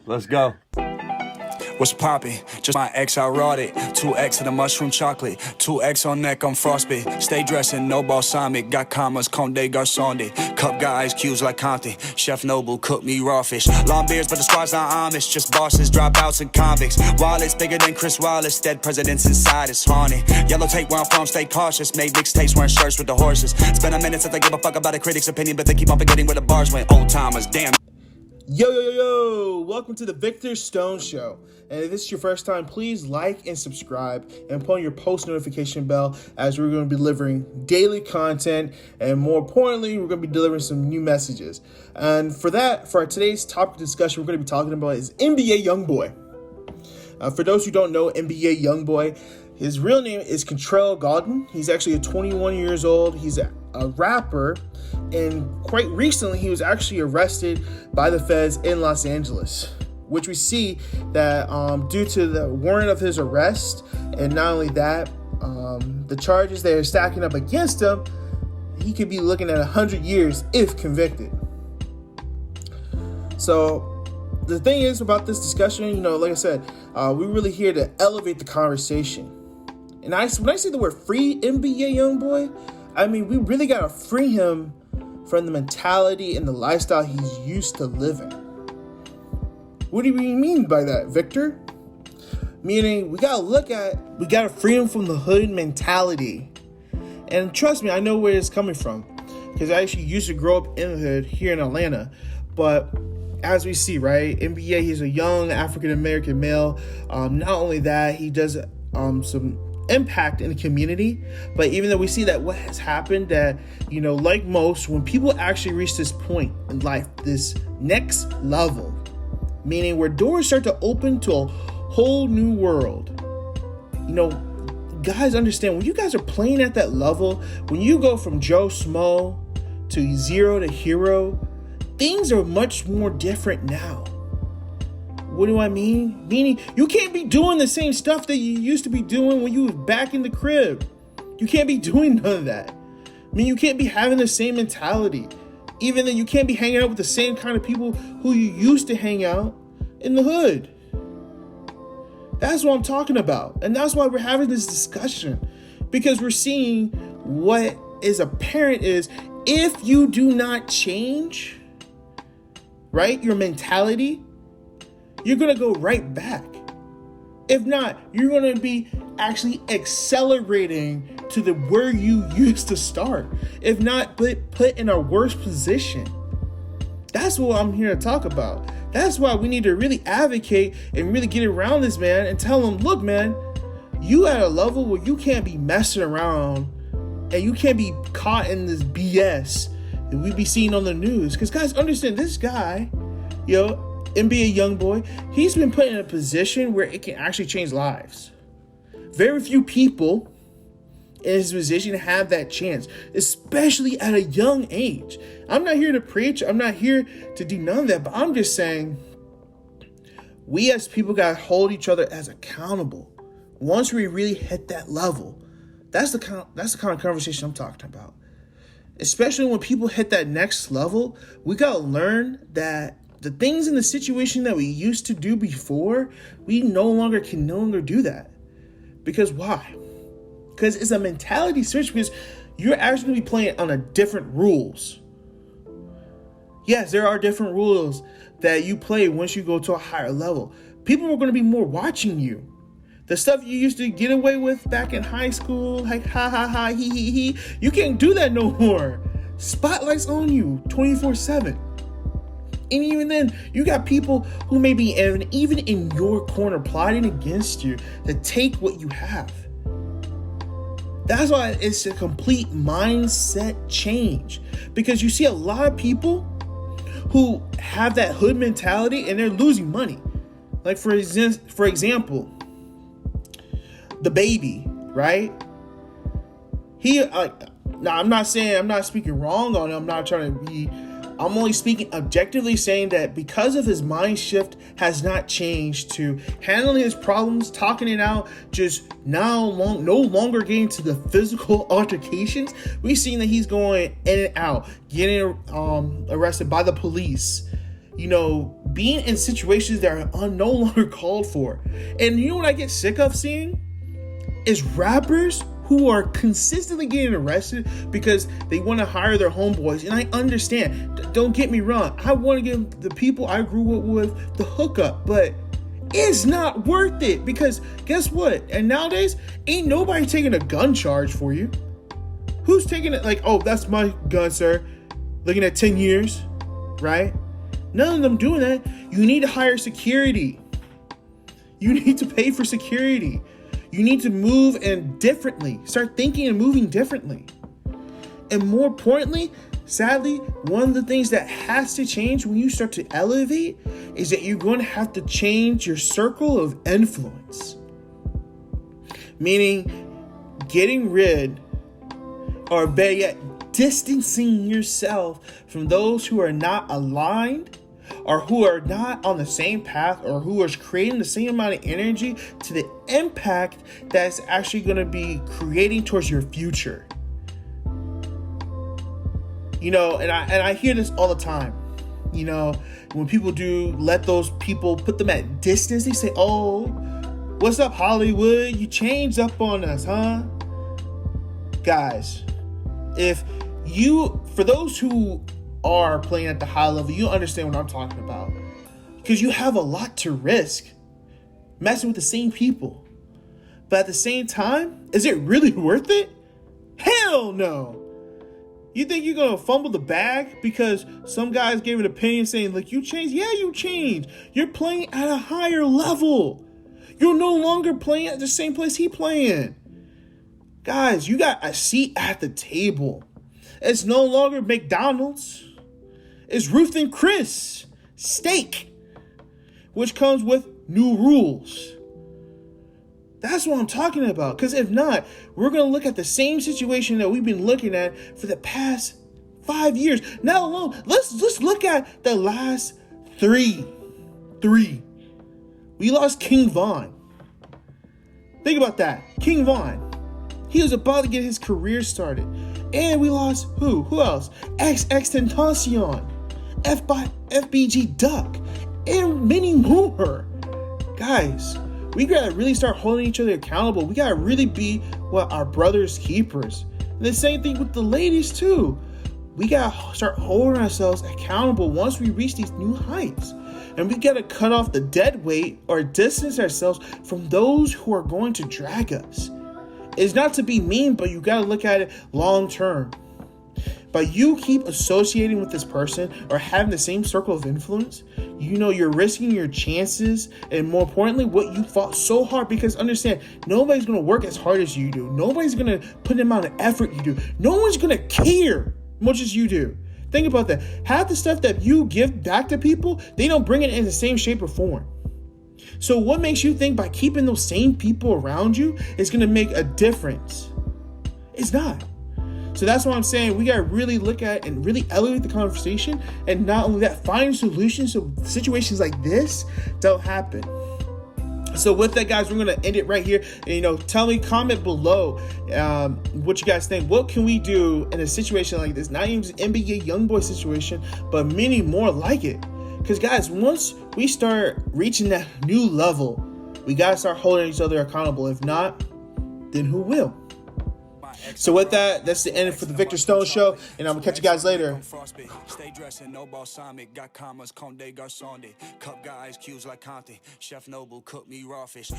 Let's go. What's poppin'? Just my ex, I wrought it. 2X of the mushroom chocolate. 2X on neck, I'm frostbit. Stay dressing, no balsamic. Got commas, Conde Garçonde. Cup got ice cubes like Compton. Chef Noble cooked me raw fish. Long beards, but the squad's not Amish. Just bosses, dropouts, and convicts. Wallets bigger than Chris Wallace. Dead presidents inside is haunted. Yellow tape where I'm from, stay cautious. Made mixtapes wearing shirts with the horses. It's been a minute since I give a fuck about a critic's opinion, but they keep on forgetting where the bars went. Old timers, damn. Yo, welcome to the Victor Stone Show. And if this is your first time, please like and subscribe and put on your post notification bell, as we're going to be delivering daily content, and more importantly, we're going to be delivering some new messages. And for our today's topic of discussion, we're going to be talking about is NBA YoungBOY. For those who don't know NBA YoungBOY, his real name is Contrell Gaulden. He's actually 21 years old. He's a rapper, and quite recently he was actually arrested by the feds in Los Angeles, which we see that due to the warrant of his arrest, and not only that, the charges that are stacking up against him, he could be looking at 100 years if convicted. So the thing is about this discussion, like I said, we're really here to elevate the conversation. And when I say the word free NBA YoungBOY, I mean, we really got to free him from the mentality and the lifestyle he's used to living. What do you mean by that, Victor? Meaning, we got to free him from the hood mentality. And trust me, I know where it's coming from, because I actually used to grow up in the hood here in Atlanta. But as we see, right, NBA, he's a young African-American male. Not only that, he does some impact in the community. But even though we see that what has happened, that like most, when people actually reach this point in life, this next level, meaning where doors start to open to a whole new world, guys understand, when you guys are playing at that level, when you go from Joe Smo to zero to hero, things are much more different now. What do I mean? Meaning, you can't be doing the same stuff that you used to be doing when you was back in the crib. You can't be doing none of that. I mean, you can't be having the same mentality. Even though you can't be hanging out with the same kind of people who you used to hang out in the hood. That's what I'm talking about. And that's why we're having this discussion. Because we're seeing what is apparent is, if you do not change, right, your mentality, you're going to go right back. If not, you're going to be actually accelerating to where you used to start. If not, put in a worse position. That's what I'm here to talk about. That's why we need to really advocate and really get around this man and tell him, look, man, you at a level where you can't be messing around and you can't be caught in this BS that we be seeing on the news. Because guys, understand, this guy, NBA YoungBOY, he's been put in a position where it can actually change lives. Very few people in his position have that chance, especially at a young age. I'm not here to preach. I'm not here to do none of that, but I'm just saying, we as people got to hold each other as accountable. Once we really hit that level, that's the kind of conversation I'm talking about. Especially when people hit that next level, we got to learn that the things in the situation that we used to do before, we can no longer do that. Because why? Because it's a mentality switch, because you're actually going to be playing on different rules. Yes, there are different rules that you play once you go to a higher level. People are going to be more watching you. The stuff you used to get away with back in high school, like ha ha ha, he, you can't do that no more. Spotlight's on you 24/7. And even then, you got people who may be even in your corner plotting against you to take what you have. That's why it's a complete mindset change. Because you see a lot of people who have that hood mentality and they're losing money. Like for example, the baby, right? I'm not speaking wrong on him. I'm only speaking objectively, saying that because of his mind shift has not changed to handling his problems, talking it out, just no longer getting to the physical altercations, we've seen that he's going in and out, getting arrested by the police, being in situations that are no longer called for. And you know what I get sick of seeing? Is rappers who are consistently getting arrested because they want to hire their homeboys. And I understand. Don't get me wrong. I want to give the people I grew up with the hookup. But it's not worth it. Because guess what? And nowadays, ain't nobody taking a gun charge for you. Who's taking it like, oh, that's my gun, sir. Looking at 10 years, right? None of them doing that. You need to hire security. You need to pay for security. You need to move and differently. Start thinking and moving differently. And more importantly, sadly, one of the things that has to change when you start to elevate is that you're going to have to change your circle of influence. Meaning getting rid, or better yet, distancing yourself from those who are not aligned or who are not on the same path or who are creating the same amount of energy to the impact that's actually going to be creating towards your future. You know, and I hear this all the time. You know, when people do let those people put them at distance, they say, oh, what's up, Hollywood? You changed up on us, huh? Guys, for those who are playing at the high level, you understand what I'm talking about. Because you have a lot to risk messing with the same people. But at the same time, is it really worth it? Hell no. You think you're going to fumble the bag because some guys gave an opinion saying, look, you changed? Yeah, you changed. You're playing at a higher level. You're no longer playing at the same place he playing. Guys, you got a seat at the table. It's no longer McDonald's. It's Ruth and Chris steak, which comes with new rules. That's what I'm talking about. Because if not, we're going to look at the same situation that we've been looking at for the past 5 years. Now alone, let's look at the last three. We lost King Von. Think about that. King Von. He was about to get his career started. And we lost who? Who else? XXXTentacion, FBG Duck, and many more. Guys, we gotta really start holding each other accountable. We gotta really be our brother's keepers. And the same thing with the ladies too. We gotta start holding ourselves accountable once we reach these new heights. And we gotta cut off the dead weight or distance ourselves from those who are going to drag us. It's not to be mean, but you got to look at it long term. But you keep associating with this person or having the same circle of influence, you know you're risking your chances and more importantly, what you fought so hard. Because understand, nobody's going to work as hard as you do. Nobody's going to put the amount of effort you do. No one's going to care much as you do. Think about that. Half the stuff that you give back to people, they don't bring it in the same shape or form. So what makes you think by keeping those same people around you is going to make a difference? It's not. So that's what I'm saying. We got to really look at and really elevate the conversation. And not only that, find solutions so situations like this don't happen. So with that, guys, we're going to end it right here. And, tell me, comment below what you guys think. What can we do in a situation like this? Not even an NBA YoungBOY situation, but many more like it. Because, guys, once we start reaching that new level, we got to start holding each other accountable. If not, then who will? So with that, that's the end for the Victor Stone Show, and I'm going to catch you guys later. Stay dressing, no balsamic, got commas, Conde Garçon. Cup guys, cues like Conte. Chef Noble, cook me raw fish.